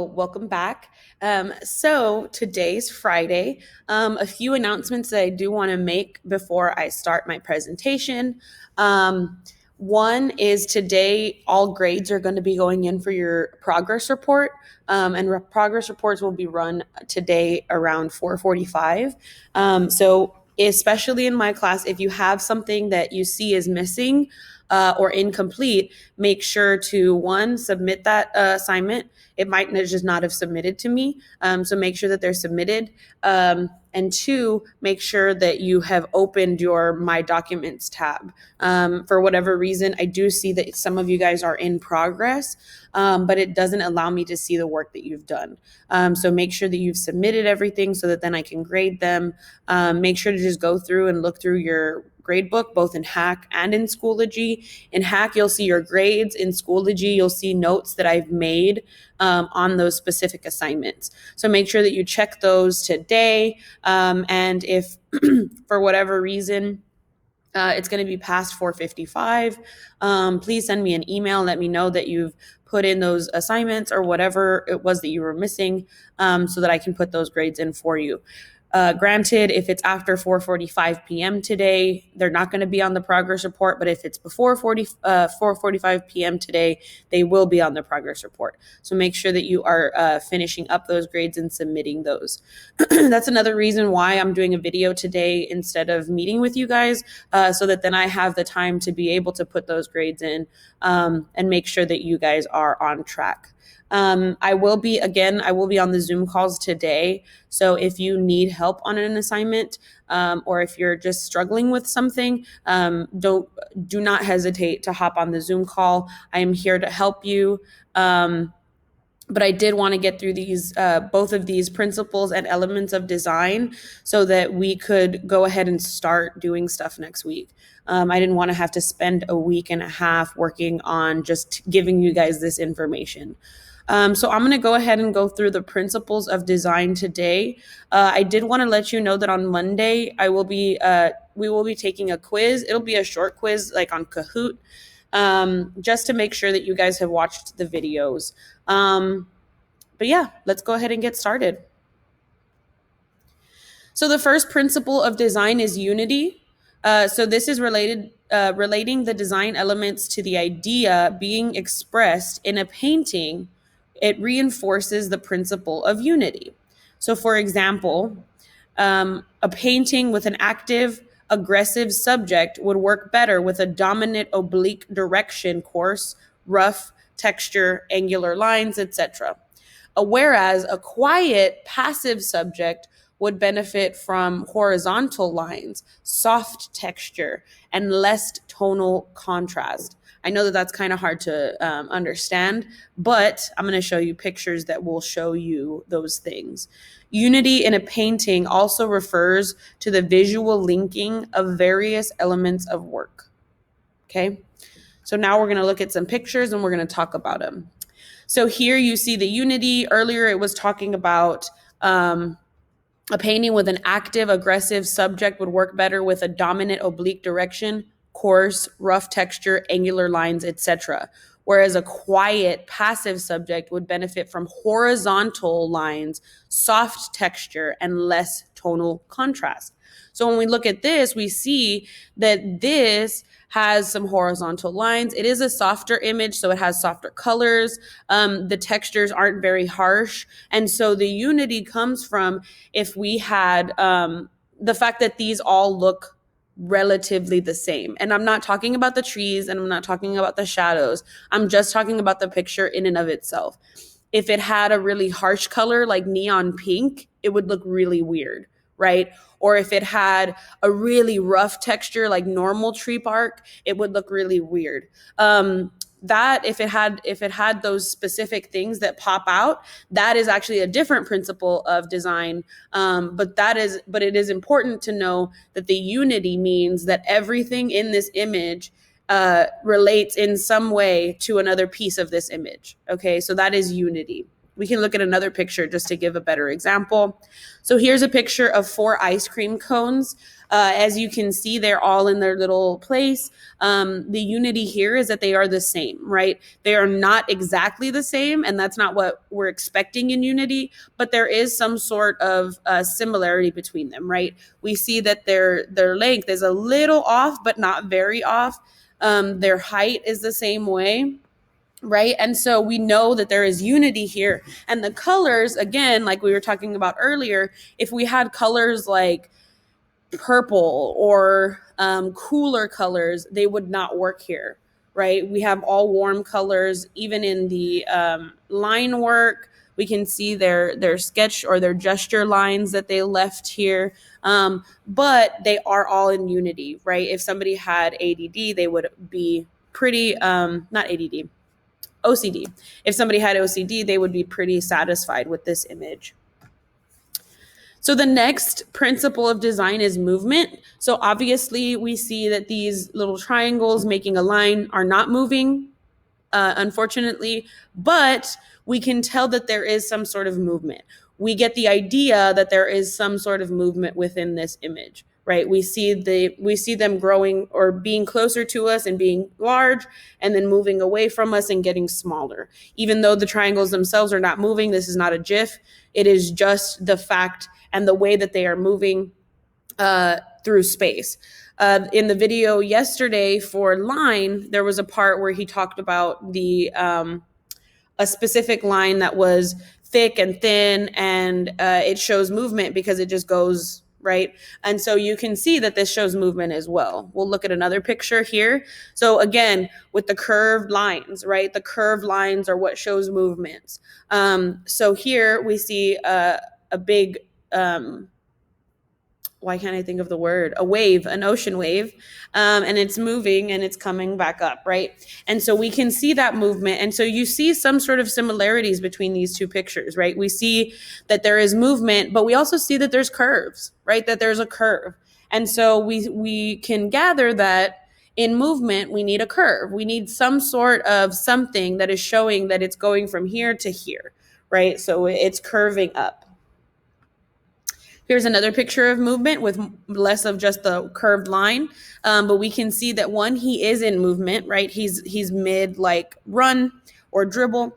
welcome back. So today's Friday. A few announcements that I do want to make before I start my presentation. One is today, all grades are going to be going in for your progress report, and progress reports will be run today around 4:45. So especially in my class, if you have something that you see is missing or incomplete, make sure to one, submit that assignment. It might just not have submitted to me. So make sure that they're submitted. And two, make sure that you have opened your My Documents tab. For whatever reason, I do see that some of you guys are in progress, but it doesn't allow me to see the work that you've done. So make sure that you've submitted everything so that then I can grade them. Make sure to just go through and look through your gradebook, both in Hack and in Schoology. In Hack, you'll see your grades. In Schoology, you'll see notes that I've made on those specific assignments. So make sure that you check those today. And if for whatever reason, it's going to be past 4:55. Please send me an email. Let me know that you've put in those assignments or whatever it was that you were missing, so that I can put those grades in for you. Granted, if it's after 4:45 p.m. today, they're not going to be on the progress report. But if it's before 4:45 p.m. today, they will be on the progress report. So make sure that you are finishing up those grades and submitting those. That's another reason why I'm doing a video today instead of meeting with you guys, so that then I have the time to be able to put those grades in and make sure that you guys are on track. I will be on the Zoom calls today. So if you need help on an assignment, or if you're just struggling with something, do not hesitate to hop on the Zoom call. I am here to help you. But I did want to get through these, both of these principles and elements of design so that we could go ahead and start doing stuff next week. I didn't want to have to spend a week and a half working on just giving you guys this information. So I'm going to go ahead and go through the principles of design today. I did want to let you know that on Monday, we will be taking a quiz. It'll be a short quiz like on Kahoot, just to make sure that you guys have watched the videos. But yeah, let's go ahead and get started. So the first principle of design is unity. So this is relating the design elements to the idea being expressed in a painting. It reinforces the principle of unity. So for example, a painting with an active, aggressive subject would work better with a dominant oblique direction, coarse, rough texture, angular lines, etc. Whereas a quiet, passive subject would benefit from horizontal lines, soft texture, and less tonal contrast. I know that that's kind of hard to understand, but I'm going to show you pictures that will show you those things. Unity in a painting also refers to the visual linking of various elements of work. Okay, so now we're going to look at some pictures and we're going to talk about them. So here you see the unity. Earlier it was talking about a painting with an active, aggressive subject would work better with a dominant oblique direction, coarse, rough texture, angular lines, etc. Whereas a quiet, passive subject would benefit from horizontal lines, soft texture, and less tonal contrast. So when we look at this, we see that this has some horizontal lines. It is a softer image, so it has softer colors. The textures aren't very harsh. And so the unity comes from if we had the fact that these all look relatively the same. And I'm not talking about the trees and I'm not talking about the shadows. I'm just talking about the picture in and of itself. If it had a really harsh color like neon pink, it would look really weird, right? Or if it had a really rough texture like normal tree bark, it would look really weird. That if it had those specific things that pop out, that is actually a different principle of design. But it is important to know that the unity means that everything in this image relates in some way to another piece of this image. Okay, so that is unity. We can look at another picture just to give a better example. So here's a picture of 4 ice cream cones. As you can see, they're all in their little place. The unity here is that they are the same, right? They are not exactly the same, and that's not what we're expecting in unity, but there is some sort of similarity between them, right? We see that their length is a little off, but not very off. Their height is the same way, right? And so we know that there is unity here. And the colors, again, like we were talking about earlier, if we had colors like purple or cooler colors, they would not work here, right? We have all warm colors. Even in the line work, we can see their sketch or their gesture lines that they left here. But they are all in unity, right? If somebody had ADD, they would be pretty, not ADD, OCD. If somebody had OCD, they would be pretty satisfied with this image. So the next principle of design is movement. So obviously we see that these little triangles making a line are not moving, unfortunately, but we can tell that there is some sort of movement. We get the idea that there is some sort of movement within this image, right? We see them growing or being closer to us and being large, and then moving away from us and getting smaller. Even though the triangles themselves are not moving, this is not a GIF. It is just the fact and the way that they are moving through space. In the video yesterday for Line, there was a part where he talked about a specific line that was thick and thin, and it shows movement because it just goes right. And so you can see that this shows movement as well. We'll look at another picture here. So again, with the curved lines, right? The curved lines are what shows movements. So here we see a big why can't I think of the word? A wave, an ocean wave, and it's moving and it's coming back up, right? And so we can see that movement. And so you see some sort of similarities between these two pictures, right? We see that there is movement, but we also see that there's curves, right? That there's a curve. And so we can gather that in movement, we need a curve. We need some sort of something that is showing that it's going from here to here, right? So it's curving up. Here's another picture of movement with less of just the curved line. But we can see that one, he is in movement, right? He's mid like run or dribble.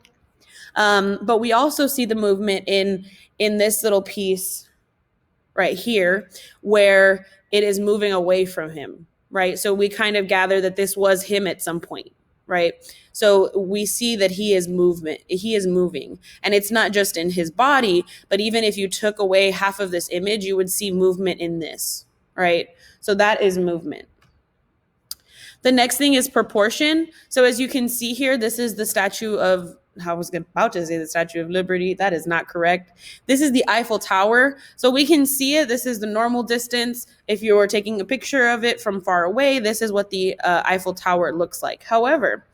But we also see the movement in this little piece right here where it is moving away from him, right? So we kind of gather that this was him at some point, right? So we see that he is moving, and it's not just in his body, but even if you took away half of this image, you would see movement in this, right? So that is movement. The next thing is proportion. So as you can see here, this is the statue of, I was about to say the Statue of Liberty. That is not correct. This is the Eiffel Tower. So we can see it. This is the normal distance. If you were taking a picture of it from far away, this is what the Eiffel Tower looks like. However,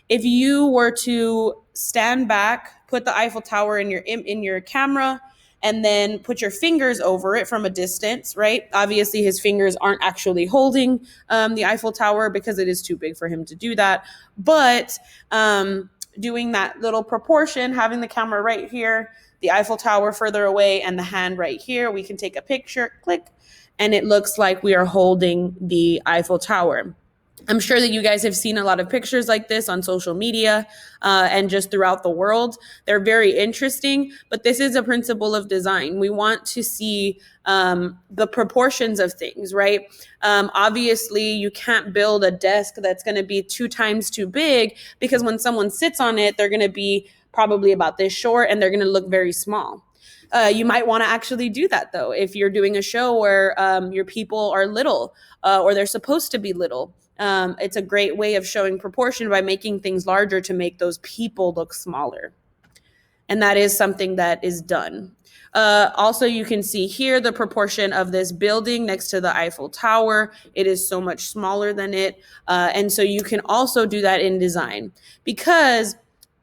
if you were to stand back, put the Eiffel Tower in your camera, and then put your fingers over it from a distance, right? Obviously, his fingers aren't actually holding the Eiffel Tower because it is too big for him to do that. But doing that little proportion, having the camera right here, the Eiffel Tower further away, and the hand right here, we can take a picture, click, and it looks like we are holding the Eiffel Tower. I'm sure that you guys have seen a lot of pictures like this on social media and just throughout the world. They're very interesting, but this is a principle of design. We want to see the proportions of things, right? Obviously, you can't build a desk that's going to be 2 times too big, because when someone sits on it, they're going to be probably about this short and they're going to look very small. You might want to actually do that, though, if you're doing a show where your people are little or they're supposed to be little. It's a great way of showing proportion by making things larger to make those people look smaller. And that is something that is done. Also, you can see here the proportion of this building next to the Eiffel Tower. It is so much smaller than it. And so you can also do that in design, because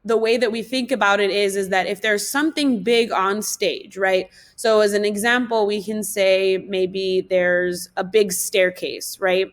the way that we think about it is that if there's something big on stage, right? So as an example, we can say maybe there's a big staircase, right?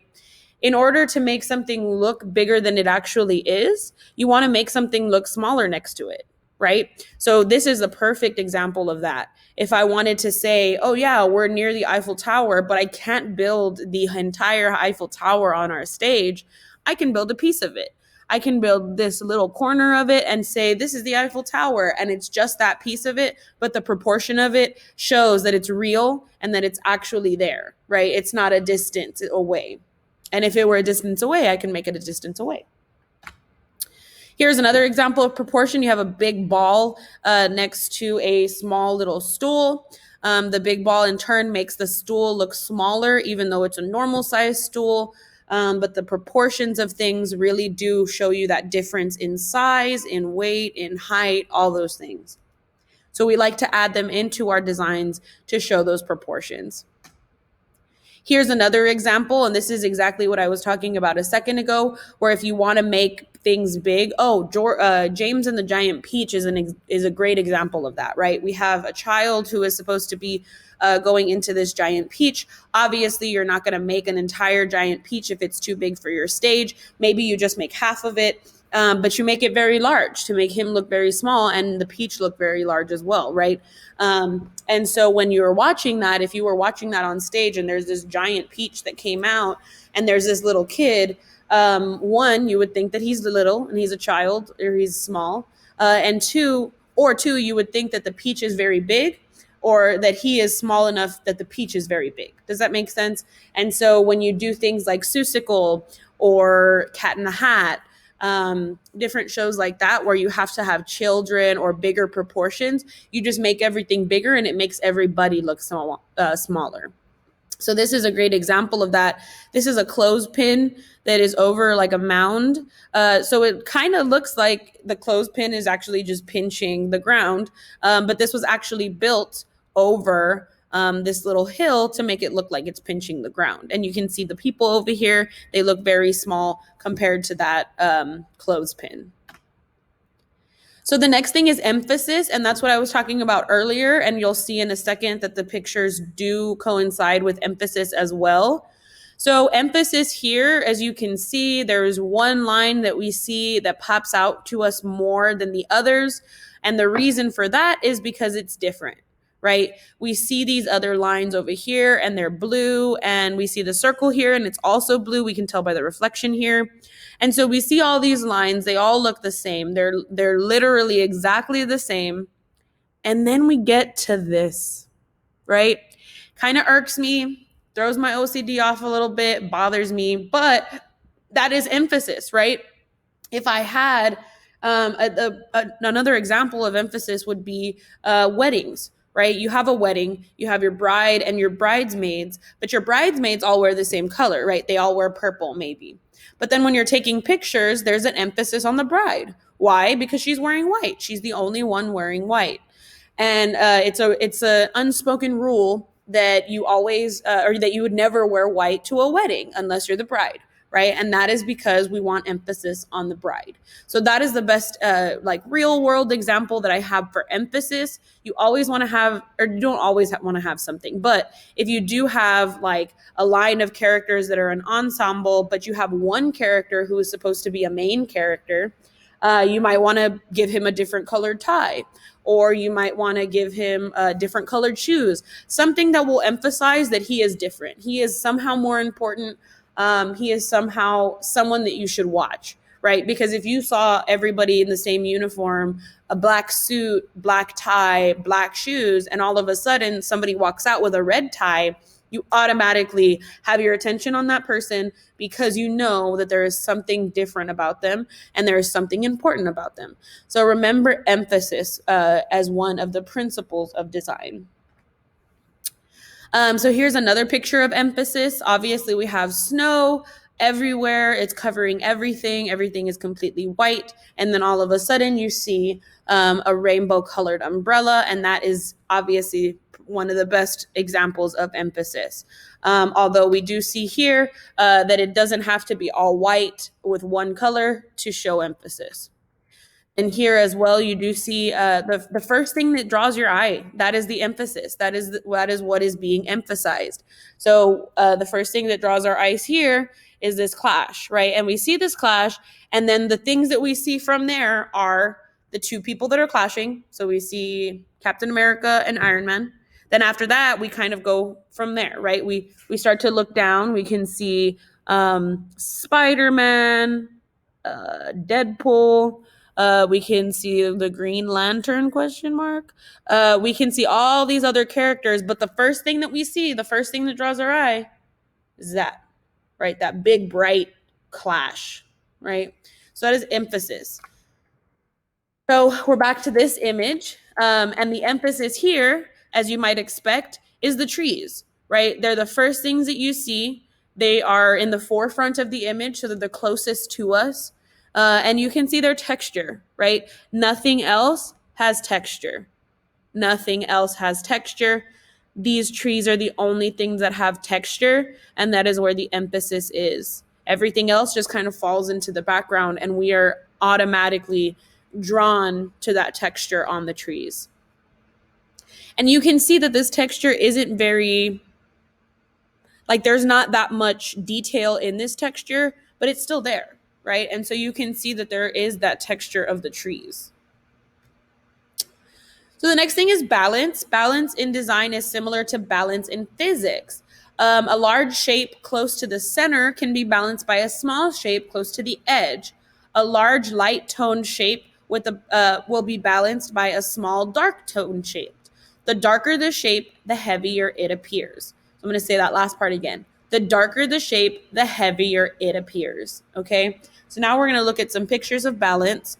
In order to make something look bigger than it actually is, you want to make something look smaller next to it, right? So this is a perfect example of that. If I wanted to say, oh yeah, we're near the Eiffel Tower, but I can't build the entire Eiffel Tower on our stage, I can build a piece of it. I can build this little corner of it and say, this is the Eiffel Tower. And it's just that piece of it, but the proportion of it shows that it's real and that it's actually there, right? It's not a distance away. And if it were a distance away, I can make it a distance away. Here's another example of proportion. You have a big ball next to a small little stool. The big ball in turn makes the stool look smaller, even though it's a normal size stool. But the proportions of things really do show you that difference in size, in weight, in height, all those things. So we like to add them into our designs to show those proportions. Here's another example, and this is exactly what I was talking about a second ago, where if you want to make things big, James and the Giant Peach is a great example of that, right? We have a child who is supposed to be going into this giant peach. Obviously, you're not going to make an entire giant peach if it's too big for your stage. Maybe you just make half of it. But you make it very large to make him look very small and the peach look very large as well, right? And so when you were watching that, if you were watching that on stage and there's this giant peach that came out and there's this little kid, one, you would think that he's little and he's a child or he's small. And two, you would think that the peach is very big or that he is small enough that the peach is very big. Does that make sense? And so when you do things like Seussical or Cat in the Hat, different shows like that where you have to have children or bigger proportions, you just make everything bigger and it makes everybody look smaller. So this is a great example of that. This is a clothespin that is over like a mound. So it kind of looks like the clothespin is actually just pinching the ground, but this was actually built over this little hill to make it look like it's pinching the ground. And you can see the people over here, they look very small compared to that clothespin. So the next thing is emphasis, and that's what I was talking about earlier, and you'll see in a second that the pictures do coincide with emphasis as well. So emphasis here, as you can see, there's one line that we see that pops out to us more than the others, and the reason for that is because it's different. Right? We see these other lines over here and they're blue, and we see the circle here and it's also blue. We can tell by the reflection here. And so we see all these lines, they all look the same. They're literally exactly the same. And then we get to this, right? Kind of irks me, throws my OCD off a little bit, bothers me, but that is emphasis, right? If I had another example of emphasis would be weddings. Right? You have a wedding, you have your bride and your bridesmaids, but your bridesmaids all wear the same color, right? They all wear purple maybe. But then when you're taking pictures, there's an emphasis on the bride. Why? Because she's wearing white. She's the only one wearing white. And it's a unspoken rule that you always or that you would never wear white to a wedding unless you're the bride. Right? And that is because we want emphasis on the bride. So that is the best like real world example that I have for emphasis. You always want to have, or you don't always want to have something, but if you do have like a line of characters that are an ensemble, but you have one character who is supposed to be a main character, you might want to give him a different colored tie, or you might want to give him different colored shoes, something that will emphasize that he is different. He is somehow more important. He is somehow someone that you should watch, right? Because if you saw everybody in the same uniform, a black suit, black tie, black shoes, and all of a sudden somebody walks out with a red tie, you automatically have your attention on that person because you know that there is something different about them and there is something important about them. So remember emphasis as one of the principles of design. So here's another picture of emphasis. Obviously, we have snow everywhere. It's covering everything. Everything is completely white. And then all of a sudden you see a rainbow colored umbrella. And that is obviously one of the best examples of emphasis. Although we do see here that it doesn't have to be all white with one color to show emphasis. And here as well, you do see the first thing that draws your eye. That is the emphasis. That is what is being emphasized. So the first thing that draws our eyes here is this clash, right? And we see this clash, and then the things that we see from there are the two people that are clashing. So we see Captain America and Iron Man. Then after that, we kind of go from there, right? We start to look down. We can see Spider-Man, Deadpool. We can see the Green Lantern question mark. We can see all these other characters, but the first thing that we see, the first thing that draws our eye is that, right? That big bright clash, right? So that is emphasis. So we're back to this image, and the emphasis here, as you might expect, is the trees, right? They're the first things that you see. They are in the forefront of the image, so they're the closest to us. And you can see their texture, right? Nothing else has texture. Nothing else has texture. These trees are the only things that have texture, and that is where the emphasis is. Everything else just kind of falls into the background, and we are automatically drawn to that texture on the trees. And you can see that this texture isn't very, like, there's not that much detail in this texture, but it's still there, right? And so you can see that there is that texture of the trees. So the next thing is balance. Balance in design is similar to balance in physics. A large shape close to the center can be balanced by a small shape close to the edge. A large light toned shape will be balanced by a small dark toned shape. The darker the shape, the heavier it appears. So I'm going to say that last part again. The darker the shape, the heavier it appears. Okay. So now we're going to look at some pictures of balance.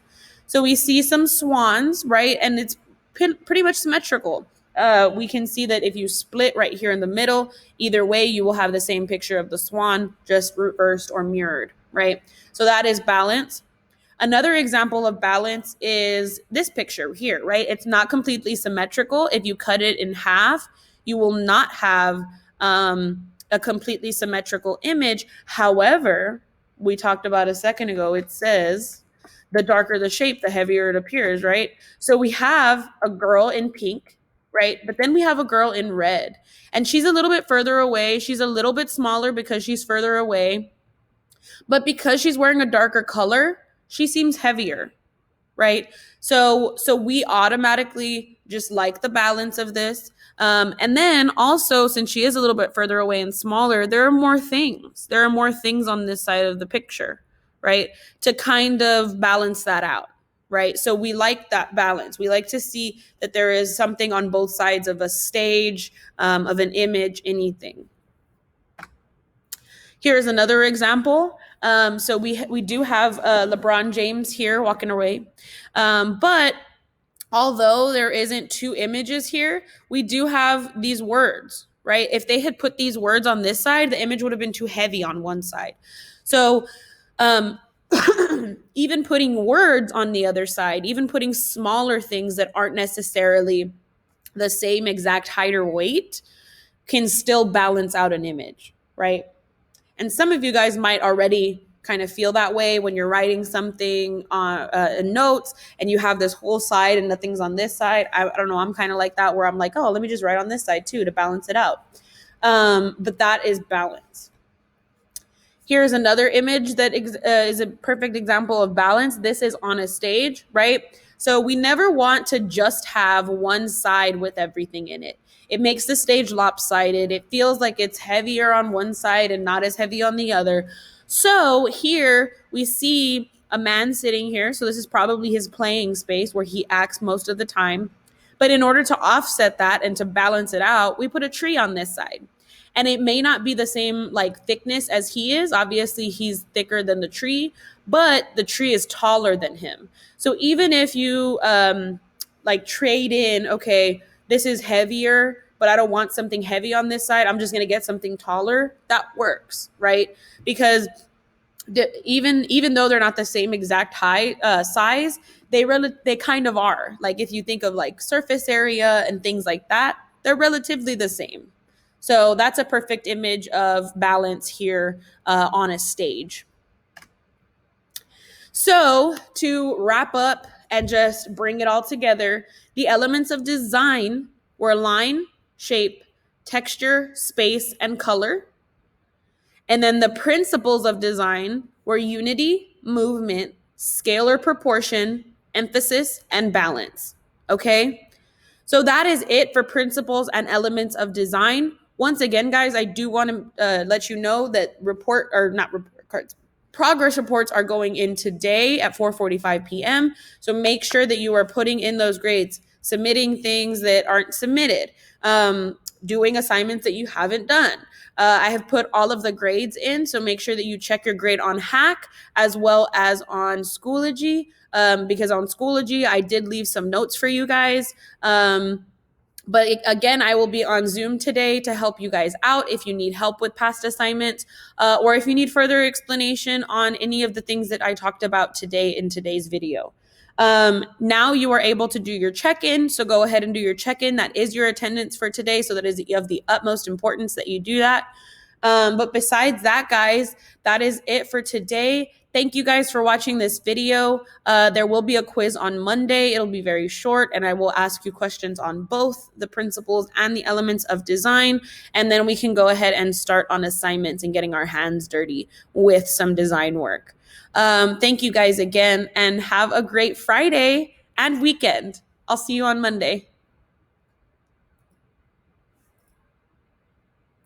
So we see some swans, right? And it's pretty much symmetrical. We can see that if you split right here in the middle, either way, you will have the same picture of the swan, just reversed or mirrored, right? So that is balance. Another example of balance is this picture here, right? It's not completely symmetrical. If you cut it in half, you will not have a completely symmetrical image. However, we talked about a second ago, it says the darker the shape, the heavier it appears, right? So we have a girl in pink, right? But then we have a girl in red, and she's a little bit further away. She's a little bit smaller because she's further away. But because she's wearing a darker color, she seems heavier, right? So we automatically just like the balance of this. And then also, since she is a little bit further away and smaller, there are more things. There are more things on this side of the picture, right? To kind of balance that out, right? So we like that balance. We like to see that there is something on both sides of a stage, of an image, anything. Here's another example. So we do have LeBron James here walking away, but although there isn't two images here, we do have these words, right? If they had put these words on this side, the image would have been too heavy on one side. So even putting words on the other side, even putting smaller things that aren't necessarily the same exact height or weight, can still balance out an image, right? And some of you guys might already kind of feel that way when you're writing something on notes and you have this whole side and nothing's on this side. I don't know. I'm kind of like that, where I'm like, oh, let me just write on this side too to balance it out. But that is balance. Here's another image that is a perfect example of balance. This is on a stage, right? So we never want to just have one side with everything in it. It makes the stage lopsided. It feels like it's heavier on one side and not as heavy on the other. So here we see a man sitting here. So this is probably his playing space where he acts most of the time. But in order to offset that and to balance it out, we put a tree on this side. And it may not be the same like thickness as he is. Obviously, he's thicker than the tree, but the tree is taller than him. So even if you like trade in, okay, this is heavier, but I don't want something heavy on this side, I'm just going to get something taller, that works, right? Because even though they're not the same exact height size, they kind of are. Like if you think of like surface area and things like that, they're relatively the same. So that's a perfect image of balance here on a stage. So to wrap up and just bring it all together, the elements of design were line, shape, texture, space, and color. And then the principles of design were unity, movement, scalar proportion, emphasis, and balance. Okay? So that is it for principles and elements of design. Once again, guys, I do want to let you know that progress reports are going in today at 4:45 p.m. So make sure that you are putting in those grades, submitting things that aren't submitted, doing assignments that you haven't done. I have put all of the grades in, so make sure that you check your grade on Hack as well as on Schoology, because on Schoology I did leave some notes for you guys. But again, I will be on Zoom today to help you guys out if you need help with past assignments, or if you need further explanation on any of the things that I talked about today in today's video. Now you are able to do your check-in, so go ahead and do your check-in. That is your attendance for today, so that is of the utmost importance that you do that. But besides that, guys, that is it for today. Thank you guys for watching this video. There will be a quiz on Monday. It'll be very short, and I will ask you questions on both the principles and the elements of design. And then we can go ahead and start on assignments and getting our hands dirty with some design work. Thank you guys again, and have a great Friday and weekend. I'll see you on Monday.